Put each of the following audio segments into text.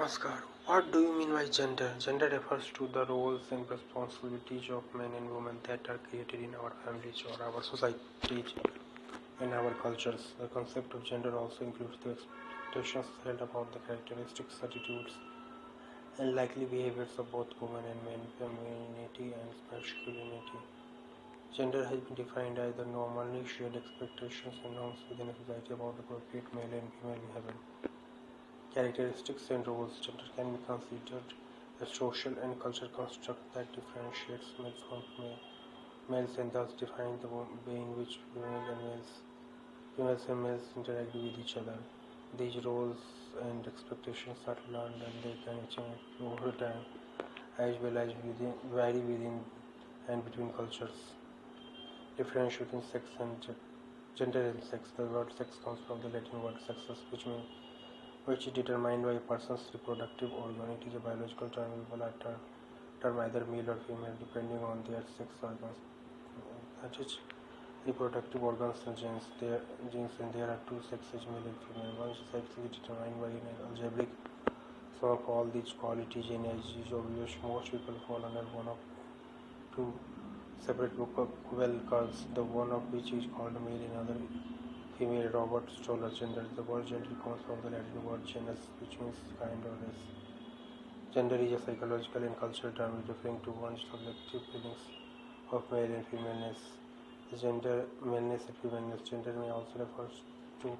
Namaskar. What do you mean by gender? Gender refers to the roles and responsibilities of men and women that are created in our families or our societies and our cultures. The concept of gender also includes the expectations held about the characteristics, attitudes, and likely behaviors of both women and men, femininity and masculinity. Gender has been defined as the normally shared expectations and norms within a society about the appropriate male and female behavior. Characteristics and roles. Gender can be considered a social and cultural construct that differentiates male from males and thus defines the way in which females and males interact with each other. These roles and expectations are learned and they can change over time as well as vary within and between cultures. Differentiation between sex and gender and sex. The word sex comes from the Latin word sexus, which is determined by a person's reproductive organ. It is a biological term either male or female depending on their sex organs. That is reproductive organs and genes. And there are two sexes, male and female. One sex is determined by an algebraic sum of all these qualities, and as is obvious, most people fall under one of two separate well curves, the one of which is called male and other female. Robert Stoller. Gender. The word gender comes from the Latin word genus, which means kind or race. Gender is a psychological and cultural term referring to one's subjective feelings of male and femaleness. The gender, maleness and femaleness. Gender may also refer to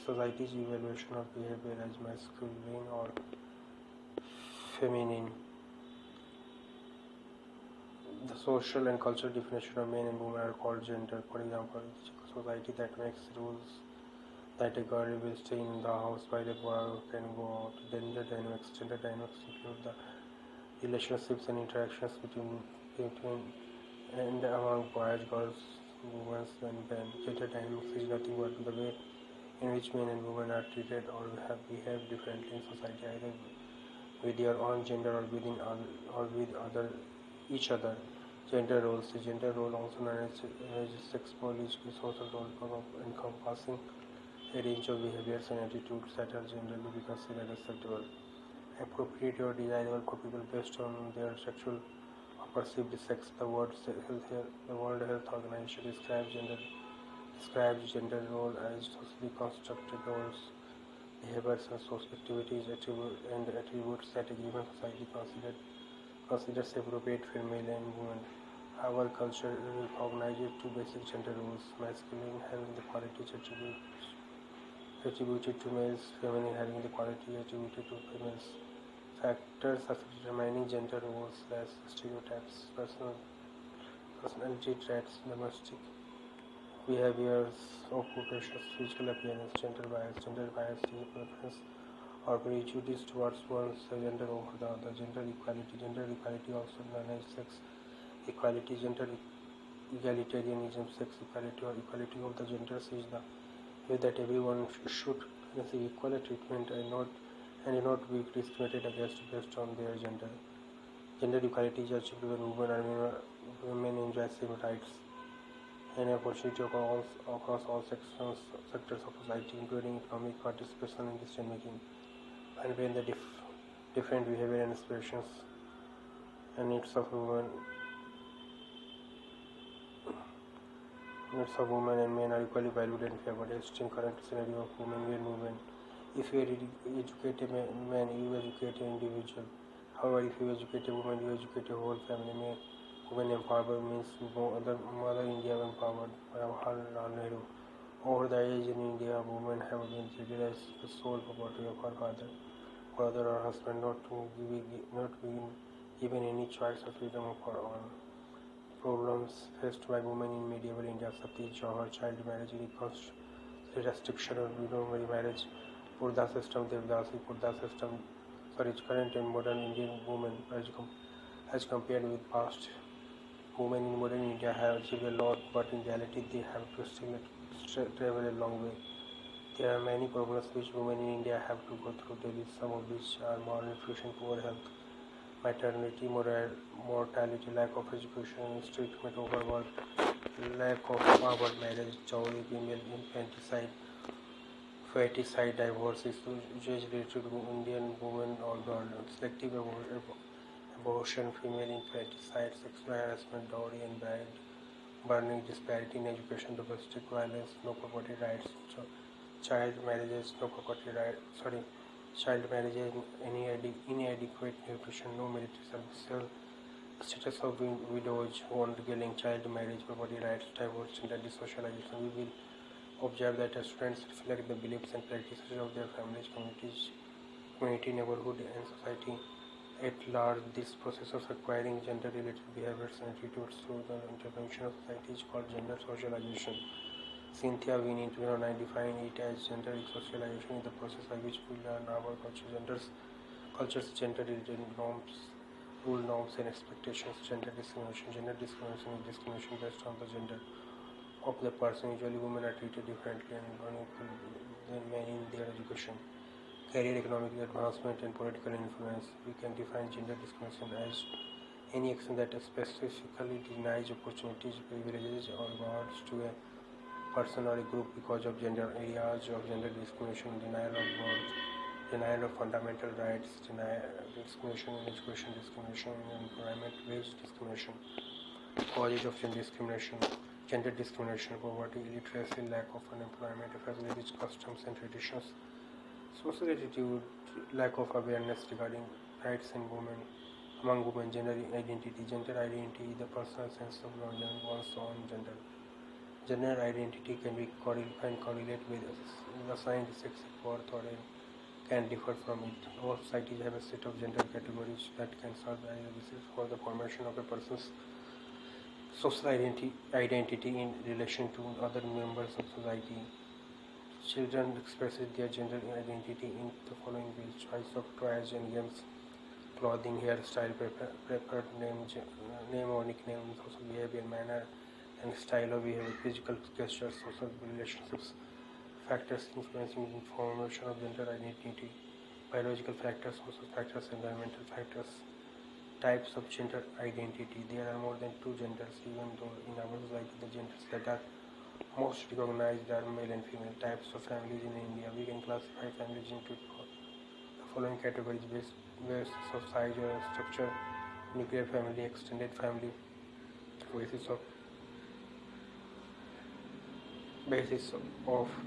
society's evaluation of behavior as masculine or feminine. The social and cultural definition of men and women are called gender. For example, a society that makes rules that a girl will stay in the house while a boy can go out. Gender dynamics. Gender dynamics include the relationships and interactions between and among boys, girls, women, and men. Gender dynamics is nothing but the way in which men and women are treated or have behaved differently in society, either with their own gender or with each other. Gender roles. The gender role, also known as sex role, is a social role encompassing a range of behaviors and attitudes that are generally considered acceptable, appropriate, or desirable for people based on their sexual or perceived sex. The World Health Organization describes gender role as socially constructed roles, behaviors, and social activities and attributes that a given society considers appropriate for male and women. Our culture recognizes two basic gender roles: masculine having the qualities attributed to males, feminine having the quality attributed to females. Factors of determining gender roles as stereotypes, personality traits, domestic behaviors, occupations, physical appearance. Gender bias. Gender bias is a preference or prejudice towards one's gender over the other. Gender equality. Gender equality, also known as sex equality. Gender egalitarianism. Sex equality or equality of the genders is the way that everyone should receive equal treatment and not be discriminated against based on their gender. Gender equality is achieved when women enjoy same rights and opportunity across all sectors of society, including economic participation in decision making, and when the different behavior and aspirations and needs of women and men are equally valued and favored. In current scenario of women and movement, if you educate a man, you educate an individual. However, if you educate a woman, you educate a whole family. Women empowerment means Mother India empowered by Jawaharlal Nehru. Over the age in India, women have been treated as the sole property of her father or husband, not being given any choice or freedom of her own. Problems faced by women in medieval India: Sati, Jawhar, child marriage, restriction of widow marriage, Purda system, Devdasi, Purda system. Current and modern Indian women, as compared with past, women in modern India have achieved a lot, but in reality they have to still travel a long way. There are many problems which women in India have to go through daily, some of which are malnutrition, poor health, maternity, mortality, lack of education, strict overwork, lack of forward marriage, dowry, female infanticide, Feticide divorce is usually related to Indian women or girls. Selective abortion, female infanticide, sexual harassment, dowry and bride burning, disparity in education, domestic violence, no property rights, child marriages, no property right. Sorry, child marriages, inadequate nutrition, no military service, status of widows, wound killing, child marriage, property rights, divorce, gender desocialization. We will observe that students reflect the beliefs and practices of their families, community, neighborhood, and society at large. This process of acquiring gender-related behaviors and attitudes through the intervention of society is called gender socialization. Cynthia Wynne in 2009 defined it as gender socialization is the process by which we learn our culture's gender-related norms, rule norms and expectations. Gender discrimination. Gender discrimination is discrimination based on the gender of the person. Usually women are treated differently and unequally than men in their education, career, economic advancement and political influence. We can define gender discrimination as any action that specifically denies opportunities, privileges or rewards to a person or a group because of gender. Areas of gender discrimination: denial of birth, denial of fundamental rights, discrimination in education, discrimination in employment, wage discrimination. Causes of gender discrimination: poverty, illiteracy, lack of unemployment, facilities, customs and traditions, social attitude, lack of awareness regarding rights in women. Among women, gender identity. Gender identity is the personal sense of one's own gender. Gender identity can be correlate with assigned sex at birth or can differ from it. All societies have a set of gender categories that can serve as a basis for the formation of a person's social identity in relation to other members of society. Children expresses their gender identity in the following ways: choice of toys and games, clothing, hairstyle, preferred name or nickname, social behavior, manner and style of behavior, physical gestures, social relationships. Factors influencing the formation of gender identity: biological factors, social factors, environmental factors. Types of gender identity. There are more than two genders, even though in our society the genders that are most recognized are male and female. Types of families in India. We can classify families into the following categories based of size or structure: nuclear family, extended family, basis of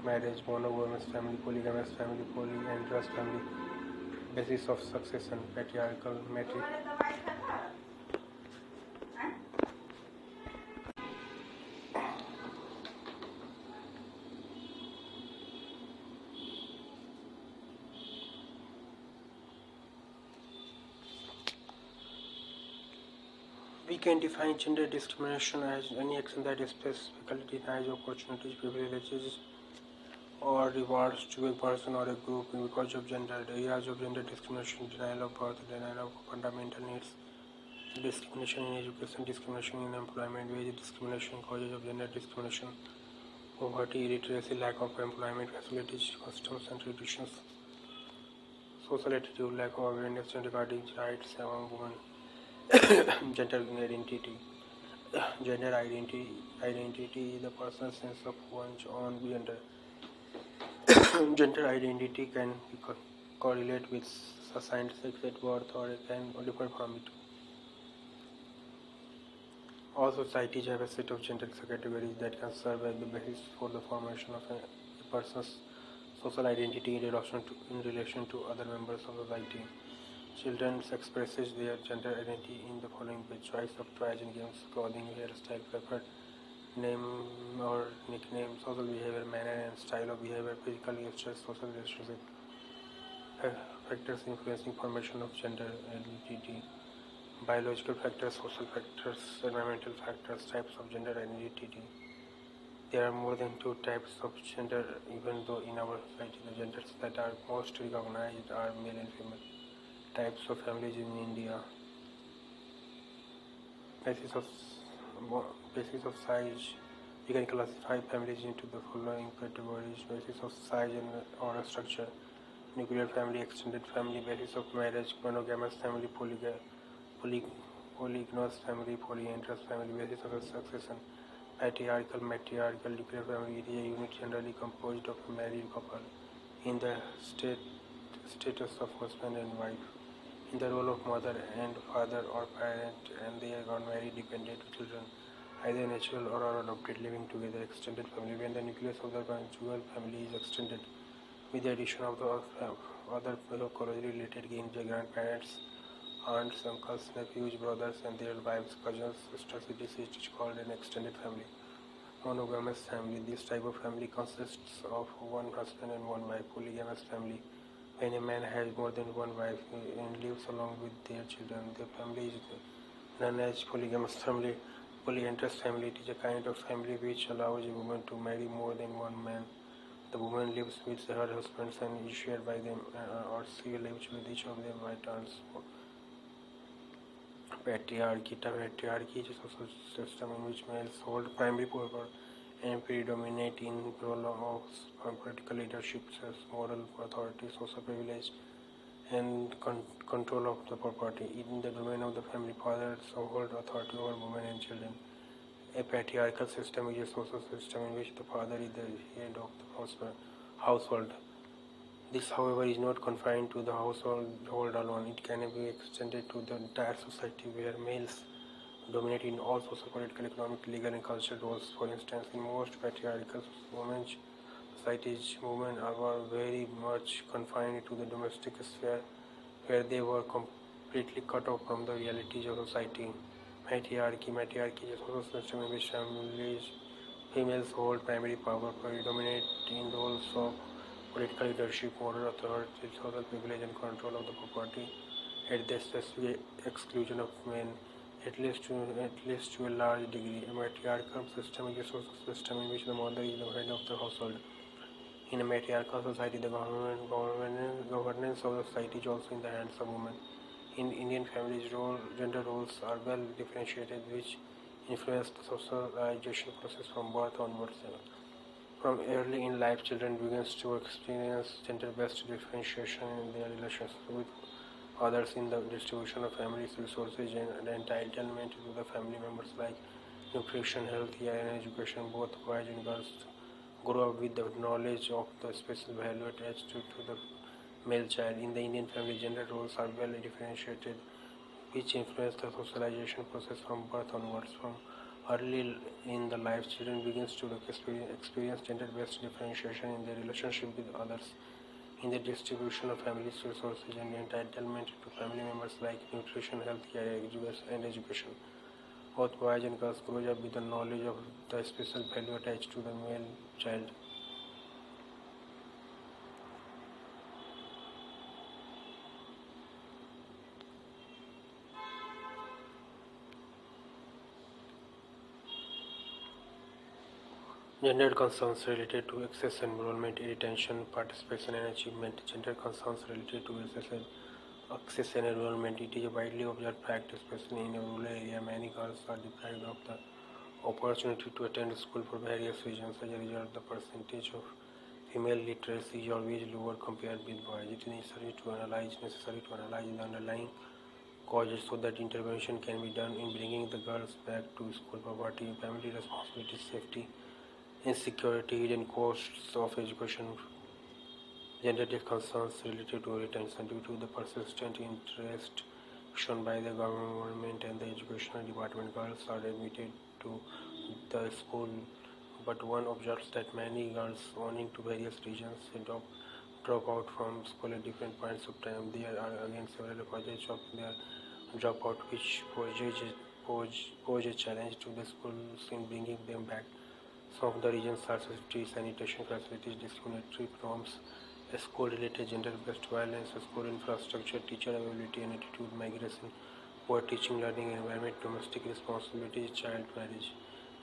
marriage, monogamous family, polygamous family, polyandrous family, basis of succession, patriarchal, We can define gender discrimination as any action that specifically denies opportunities, privileges, or rewards to a person or a group because of gender. The areas of gender discrimination: denial of birth, denial of fundamental needs, discrimination in education, discrimination in employment, wage discrimination. Causes of gender discrimination: poverty, illiteracy, lack of employment, facilities, customs and traditions. Social attitude: lack of awareness regarding rights among women. Gender identity. Gender identity is the personal sense of one's own gender. Gender identity can correlate with assigned sex at birth or it can differ from it. All societies have a set of gender categories that can serve as the basis for the formation of a person's social identity in relation to other members of society. Children expresses their gender identity in the following way: choice of toys and games, clothing, hairstyle, preferred name or nickname, social behavior, manner and style of behavior, physical gestures, social relationship. Factors influencing formation of gender identity: biological factors, social factors, environmental factors. Types of gender identity. There are more than two types of gender, even though in our society the genders that are most recognized are male and female. Types of families in India. Basis of size. We can classify families into the following categories: basis of size and or structure: nuclear family, extended family, basis of marriage, monogamous family, polygamous family, polyandrous family, basis of succession, patriarchal, matriarchal. Nuclear family is a unit generally composed of a married couple. in the status of husband and wife, in the role of mother and father or parent, and they are very dependent children, either natural or adopted, living together. Extended family, when the nucleus of the conjugal family is extended, with the addition of the other closely related grandparents, aunts, uncles, nephews, brothers, and their wives, cousins, sisters, it is called an extended family. Monogamous family. This type of family consists of one husband and one wife. Polygamous family. When a man has more than one wife and lives along with their children, the family is known as polygamous family. Polyandrous family. It is a kind of family which allows a woman to marry more than one man. The woman lives with her husbands and is shared by them, or she lives with each of them by turns. Patriarchy. Patriarchy is a social system in which males hold primary power and predominate in role of political leadership, as moral authority, social privilege, and control of the property. In the domain of the family, fathers hold authority over women and children. A patriarchal system is a social system in which the father is the head of the household. This, however, is not confined to the household alone. It can be extended to the entire society, where males dominate in all social, political, economic, legal, and cultural roles. For instance, in most patriarchal societies, women are very much confined to the domestic sphere, where they were completely cut off from the realities of society. Matriarchy is a social system in which females hold primary power, predominate in roles of political leadership, moral authority, social privilege, and control of the property, at the specific exclusion of men, at least to a large degree. A matriarchal system is a social system in which the mother is the head of the household. In a matriarchal society, the governance of the society is also in the hands of women. In Indian families, gender roles are well differentiated, which influence the socialization process from birth onwards. From early in life, children begin to experience gender-based differentiation in their relations with others, in the distribution of family resources, and entitlement to the family members like nutrition, health care, and education. Both boys and girls grow up with the knowledge of the special value attached to the male child. In the Indian family, gender roles are well differentiated, which influence the socialization process from birth onwards. From early in the life, children begins to experience gender-based differentiation in their relationship with others, in the distribution of family resources, and entitlement to family members like nutrition, health care, and education. Both boys and girls grow up with the knowledge of the special value attached to the male child. Gender concerns related to access, enrollment, retention, participation, and achievement. Gender concerns related to access and enrollment. It is a widely observed fact, especially in a rural area. Many girls are deprived of the opportunity to attend school for various reasons. As a result, the percentage of female literacy is always lower compared with boys. It is necessary to analyze the underlying causes so that intervention can be done in bringing the girls back to school. Poverty, family responsibility, safety, insecurity, and costs of education. Gender concerns related to retention due to the persistent interest shown by the government and the educational department. Girls are admitted to the school, but one observes that many girls, owing to various reasons, drop out from school at different points of time. There are again several causes of their dropout, which pose a challenge to the schools in bringing them back. Some of the reasons are safety, sanitation facilities, discriminatory norms, school-related gender-based violence, school infrastructure, teacher availability and attitude, migration, poor teaching learning environment, domestic responsibilities, child marriage.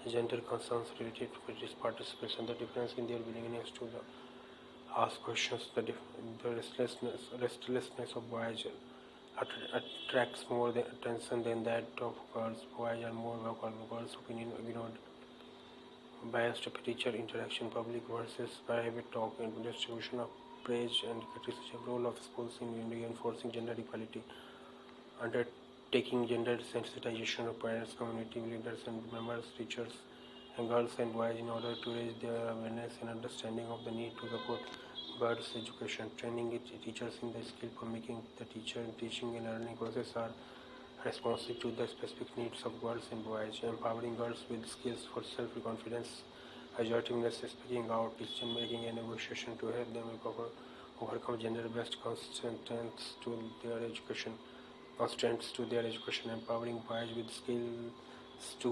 Gender concerns related to this participation, the difference in their willingness to ask questions, the restlessness of boys attracts more attention than that of girls. Boys are more vocal, girls' opinion ignored. Biased teacher interaction, public versus private talk, and distribution of praise and criticism. Role of schools in reinforcing gender equality, undertaking gender sensitization of parents, community leaders and members, teachers, and girls and boys in order to raise their awareness and understanding of the need to support girls' education. Training teachers in the skill for making the teaching and learning process are responsive to the specific needs of girls and boys. Empowering girls with skills for self-confidence, assertiveness, speaking out, decision making, and negotiation to help them overcome gender-based constraints to their education, empowering boys with skills to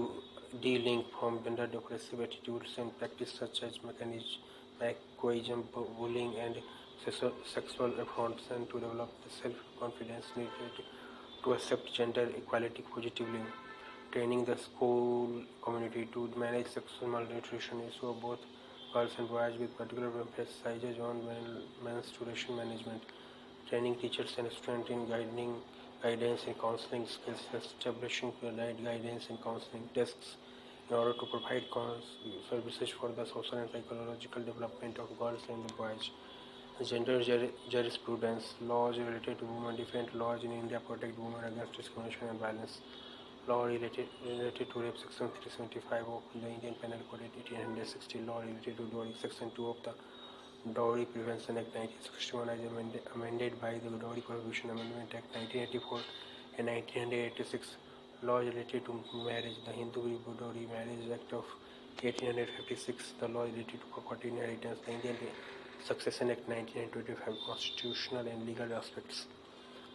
de-link from gender-depressive attitudes and practice such as machism, bullying, and sexual affronts, and to develop the self-confidence needed to accept gender equality positively. Training the school community to manage sexual malnutrition issue of both girls and boys with particular emphasis on menstruation management. Training teachers and students in guidance and counseling skills, establishing guidance and counseling desks in order to provide services for the social and psychological development of girls and boys. Gender jurisprudence, laws related to women, different laws in India protect women against discrimination and violence. Law related to rape, section 375 of the Indian Penal Code 1860. Law related to dowry, section 2 of the Dowry Prevention Act 1961 as amended by the Dowry Prohibition Amendment Act 1984 and 1986. Law related to marriage, the Hindu Dowry Marriage Act of 1856. The law related to property inheritance, the Indian Succession Act 1925. Constitutional and legal aspects.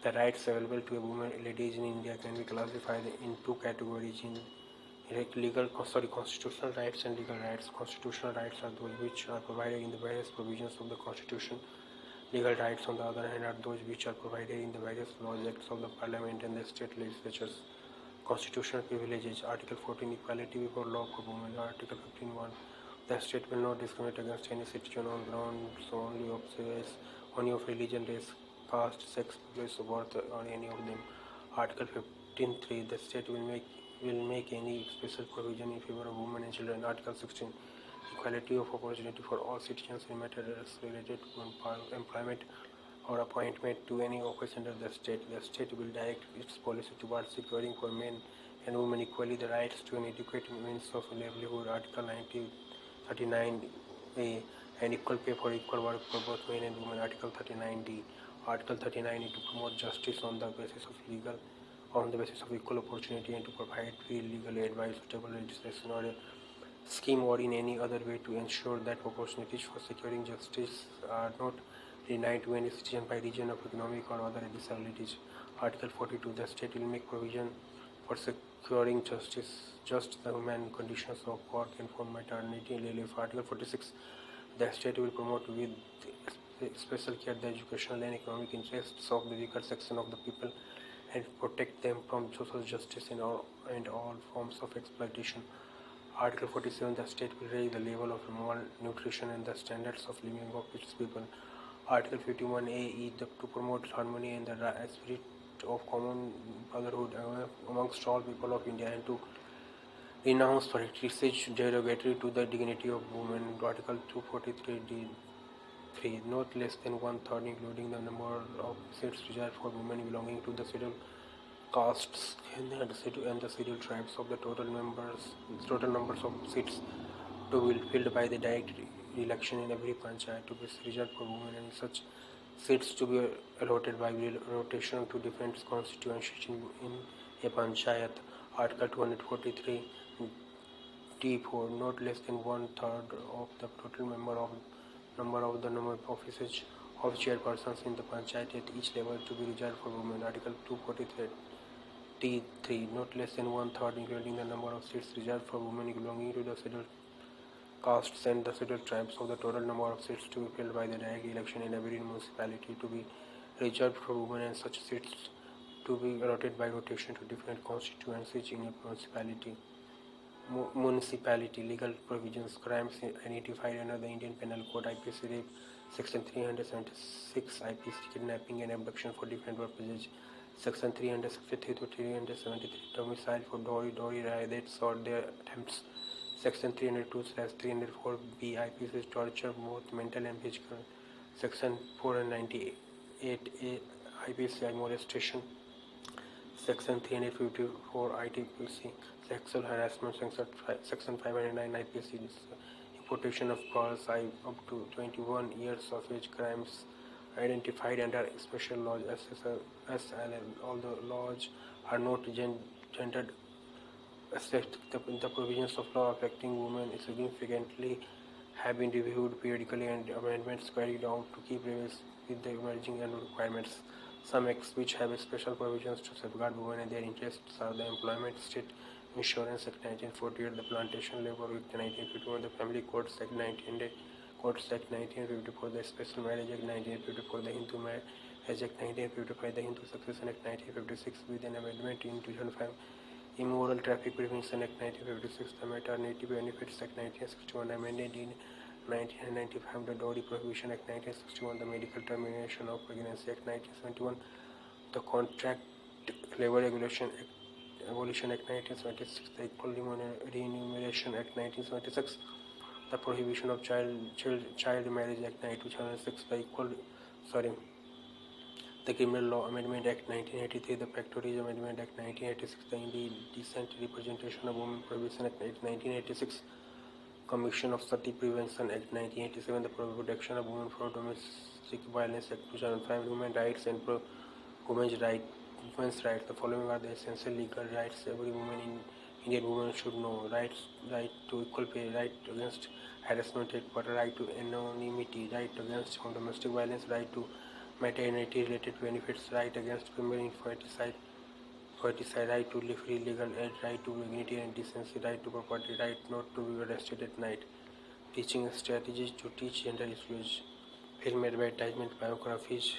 The rights available to a woman ladies in India can be classified in two categories: in constitutional rights and legal rights. Constitutional rights are those which are provided in the various provisions of the Constitution. Legal rights, on the other hand, are those which are provided in the various laws, acts of the Parliament and the state legislatures. Constitutional privileges. Article 14, equality before law for women. Article 15.1, the state will not discriminate against any citizen on grounds only of religion, race, caste, sex, place of birth, or any of them. Article 15.3, the state will make any special provision in favor of women and children. Article 16, equality of opportunity for all citizens in matters related to employment or appointment to any office under the state. The state will direct its policy towards securing for men and women equally the rights to an adequate means of livelihood. Article 39A, and equal pay for equal work for both men and women. Article 39D. Article 39 is to promote justice on the basis of equal opportunity and to provide free legal advice, suitable legislation or a scheme or in any other way to ensure that opportunities for securing justice are not denied to any citizen by reason of economic or other disabilities. Article 42. The state will make provision for securing just the human conditions of work and for maternity and leave. Article 46. The state will promote with special care the educational and economic interests of the weaker section of the people and protect them from social justice and all forms of exploitation. Article 47. The state will raise the level of malnutrition and the standards of living of its people. Article 51A is to promote harmony and the spirit of common brotherhood amongst all people of India and to renounce practices derogatory to the dignity of women. Article 243D3, not less than one-third, including the number of seats reserved for women belonging to the scheduled castes and the scheduled tribes of the total numbers of seats to be filled by the direct election in every panchayat to be reserved for women, and such seats to be allotted by rotation to different constituencies in a panchayat. Article 243 D4, not less than one-third of the total number of offices of chairpersons in the panchayat at each level to be reserved for women. Article 243 T3, not less than one-third, including the number of seats reserved for women belonging to the scheduled castes and the scheduled tribes of the total number of seats to be filled by the direct election in every municipality to be reserved for women, and such seats to be allotted by rotation to different constituencies in a municipality. Legal provisions. Crimes identified under the Indian Penal Code: IPC rape, section 376, IPC kidnapping and abduction for different purposes, section 363 to 373, domicile for dowry raids or their attempts, section 302/304B, IPC torture, both mental and physical, section 498A, IPC molestation, section 354 ITPC, sexual harassment, section 509 IPC, protection of girls up to 21 years of age, crimes identified under special laws SLL, although laws are not gendered aspect, the provisions of law affecting women significantly have been reviewed periodically and amendments carried out to keep pace with the emerging and requirements. Some acts which have special provisions to safeguard women and their interests are the Employment State Insurance Act 1948, the Plantation Labor Act 1951, the Family Courts Act 1900, Courts Act 1954, the Special Marriage Act 1954, the Hindu Marriage Act 1955, the Hindu Succession Act 1956 with an amendment in 2005. Immoral Traffic Prevention Act 1956, the Maternity Benefits Act 1961, amended in 1995, the Dowry Prohibition Act 1961, the Medical Termination of Pregnancy Act 1971, the Contract Labor Regulation Act Abolition Act 1976, the Equal Remuneration Act 1976, the Prohibition of Child Marriage Act 2006, the Criminal Law Amendment Act 1983, the Factories Amendment Act 1986, the Indecent Representation of Women Prohibition Act 1986, Commission of Sati Prevention Act 1987, the Protection of Women from Domestic Violence Act 2005, Human Rights and Women's Rights. The following are the essential legal rights every woman in Indian woman should know: right to equal pay, right against harassment at work, right to anonymity, right against domestic violence, right to maternity-related benefits, right against female infanticide, right to free legal aid, right to dignity and decency, right to property, right not to be arrested at night. Teaching strategies to teach gender issues, film advertisement, biographies,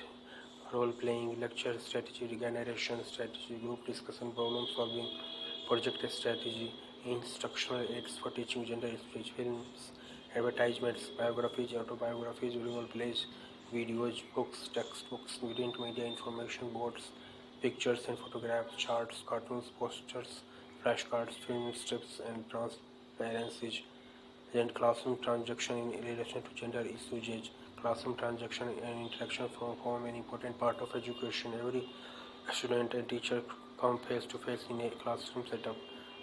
role-playing, lecture strategy, narration strategy, group discussion, problem-solving, project strategy, instructional aids for teaching gender issues, films, advertisements, biographies, autobiographies, role plays, videos, books, textbooks, print media, information boards, pictures and photographs, charts, cartoons, posters, flashcards, film strips, and transparencies. Then classroom transaction in relation to gender issues. Classroom transaction and interaction form an important part of education. Every student and teacher come face to face in a classroom setup.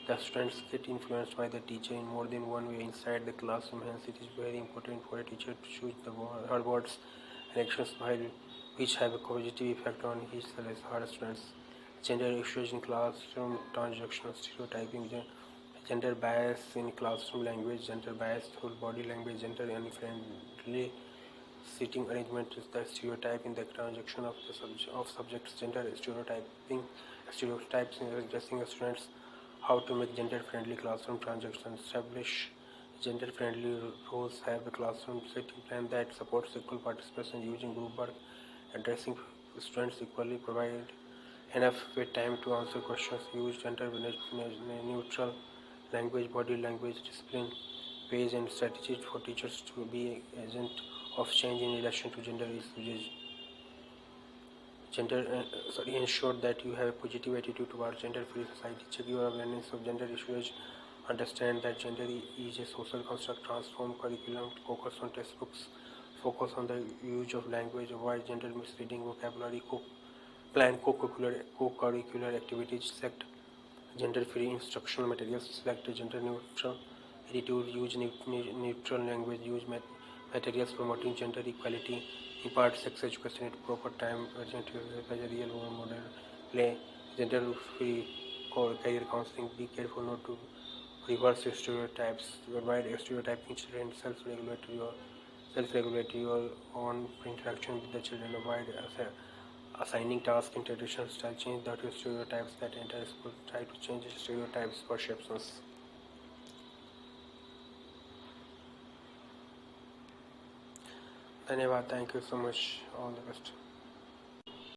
The students get influenced by the teacher in more than one way inside the classroom, hence it is very important for a teacher to choose her words and actions which have a positive effect on her students. Gender issues in classroom transaction, stereotyping, gender bias in classroom language, gender bias through body language, gender unfriendly seating arrangement is the stereotype in the transaction of subjects, gender stereotypes in addressing students, how to make gender-friendly classroom transactions, establish gender-friendly rules, have a classroom setting plan that supports equal participation using group work, addressing students equally, provide enough with time to answer questions, use gender-neutral language, body language, discipline, ways and strategies for teachers to be agent of change in relation to gender issues. Ensure that you have a positive attitude towards gender-free society. Check your awareness of gender issues. Understand that gender is a social construct. Transform curriculum. Focus on textbooks. Focus on the use of language. Avoid gender misleading vocabulary. Plan co-curricular activities. Select gender-free instructional materials. Select gender-neutral attitude. Use neutral language. Use materials promoting gender equality. Impart sex education at proper time. Urgent as a real role model. Play gender-free career counseling. Be careful not to reverse stereotypes. Avoid stereotyping children. Self-regulate your own interaction with the children. Avoid assigning tasks in traditional style. Change the stereotypes that enter school. Try to change stereotypes perceptions. धन्यवाद. Thank you so much. All the best.